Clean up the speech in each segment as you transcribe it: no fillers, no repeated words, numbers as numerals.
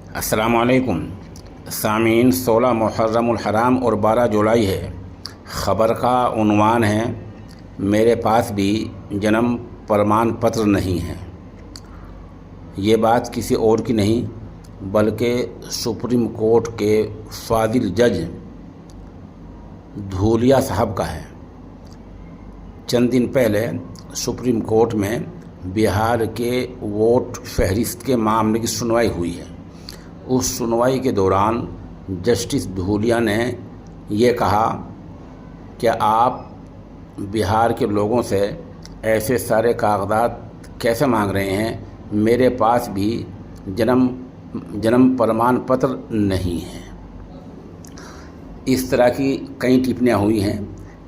अस्सलामुअलैकुम सामीन। 16 मुहर्रम الحرام और 12 जुलाई है। ख़बर का उन्वान है मेरे पास भी जन्म प्रमाण पत्र नहीं है। ये बात किसी और की नहीं बल्कि सुप्रीम कोर्ट के फाजिल जज धूलिया साहब का है। चंद दिन पहले सुप्रीम कोर्ट में बिहार के वोट फहरिस्त के मामले की सुनवाई हुई है। उस सुनवाई के दौरान जस्टिस धूलिया ने ये कहा कि आप बिहार के लोगों से ऐसे सारे कागजात कैसे मांग रहे हैं, मेरे पास भी जन्म प्रमाण पत्र नहीं है। इस तरह की कई टिप्पणियाँ हुई हैं।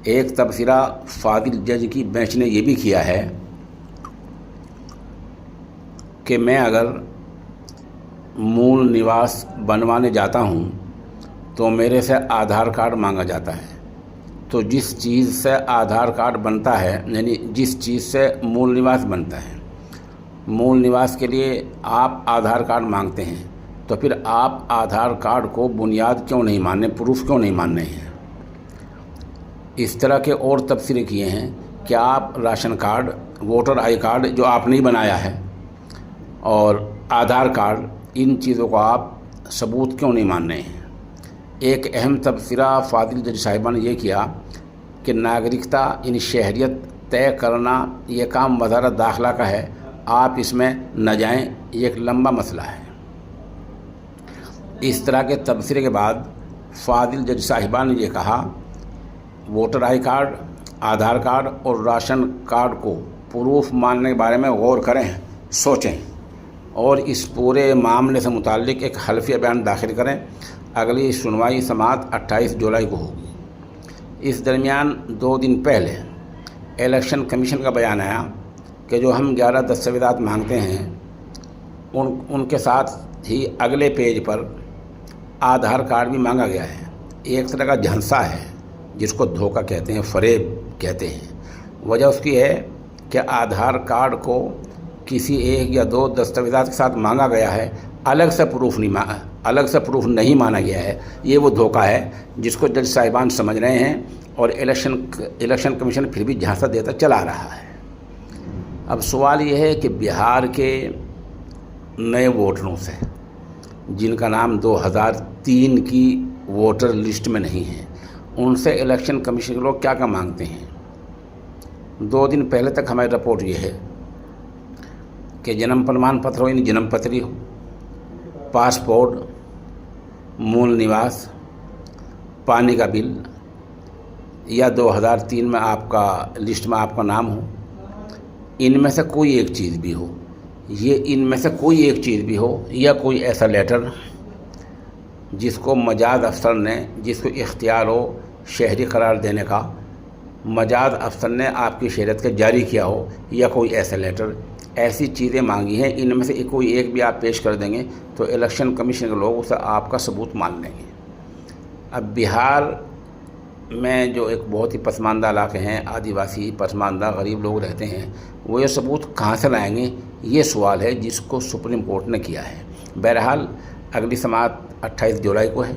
एक तबसरा फाजिल जज की बेंच ने यह भी किया है कि मैं अगर मूल निवास बनवाने जाता हूं तो मेरे से आधार कार्ड मांगा जाता है। तो जिस चीज़ से आधार कार्ड बनता है, यानी जिस चीज़ से मूल निवास बनता है, मूल निवास के लिए आप आधार कार्ड मांगते हैं, तो फिर आप आधार कार्ड को बुनियाद क्यों नहीं मानने, प्रूफ क्यों नहीं मान रहे हैं। इस तरह के और तबसरे किए हैं कि आप ration card, voter I card जो आपने ही बनाया है, और आधार कार्ड, इन चीज़ों को आप सबूत क्यों नहीं मान रहे हैं। एक अहम तबसरा फाजिल जज साहिबा ने यह किया कि नागरिकता यानी शहरियत तय करना ये काम वज़ारत दाखिला का है, आप इसमें न जाएं, ये एक लंबा मसला है। इस तरह के तबसरे के बाद फाजिल जज साहिबा ने यह कहा, voter I card, Aadhaar card और राशन कार्ड को प्रूफ मानने के बारे में गौर करें, सोचें और इस पूरे मामले से मुताल्लिक एक हल्फिया बयान दाखिल करें। अगली सुनवाई समाअत 28 जुलाई को होगी। इस दरमियान 2 दिन पहले इलेक्शन कमीशन का बयान आया कि जो हम 11 दस्तावेज़ात मांगते हैं उनके साथ ही अगले पेज पर आधार कार्ड भी मांगा गया है। एक तरह का झांसा है जिसको धोखा कहते हैं, फरेब कहते हैं। वजह उसकी है कि आधार कार्ड को किसी 1 या 2 दस्तावेज़ात के साथ मांगा गया है, अलग से प्रूफ नहीं माना गया है। ये वो धोखा है जिसको जज साहिबान समझ रहे हैं और इलेक्शन कमीशन फिर भी झांसा देता चला रहा है। अब सवाल ये है कि बिहार के नए वोटरों से जिनका नाम 2003 की वोटर लिस्ट में नहीं है, उनसे इलेक्शन कमीशन के लोग क्या क्या मांगते हैं। 2 दिन पहले तक हमारी रिपोर्ट ये है कि जन्म प्रमाण पत्र हो, यानी जन्म पत्री हो, पासपोर्ट, मूल निवास, पानी का बिल, या 2003 में आपका लिस्ट में आपका नाम हो, इनमें से कोई एक चीज़ भी हो, इनमें से कोई एक चीज़ भी हो, या कोई ऐसा लेटर जिसको मजाज अफसर ने, जिसको इख्तियार हो शहरी करार देने का, मजाज अफसर ने आपकी शहरियत का जारी किया हो, या कोई ऐसा लेटर, ऐसी चीज़ें मांगी हैं। इनमें से कोई एक भी आप पेश कर देंगे तो इलेक्शन कमीशन के लोग उसे आपका सबूत मान लेंगे। अब बिहार में जो एक बहुत ही पसमानदा इलाके हैं, आदिवासी पसमानदा गरीब लोग रहते हैं, वो ये सबूत कहाँ से लाएंगे, ये सवाल है जिसको सुप्रीम कोर्ट ने किया है। बहरहाल अगली समाअत 28 जुलाई को है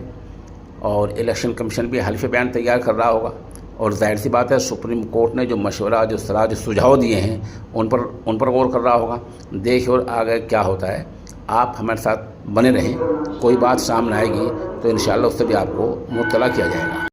और इलेक्शन कमीशन भी हल्फी बयान तैयार कर रहा होगा, और जाहिर सी बात है सुप्रीम कोर्ट ने जो मशवरा, जो सलाह, जो सुझाव दिए हैं उन पर गौर कर रहा होगा। देखिए और आगे क्या होता है। आप हमारे साथ बने रहें, कोई बात सामने आएगी तो इंशाअल्लाह उससे भी आपको मुत्तला किया जाएगा।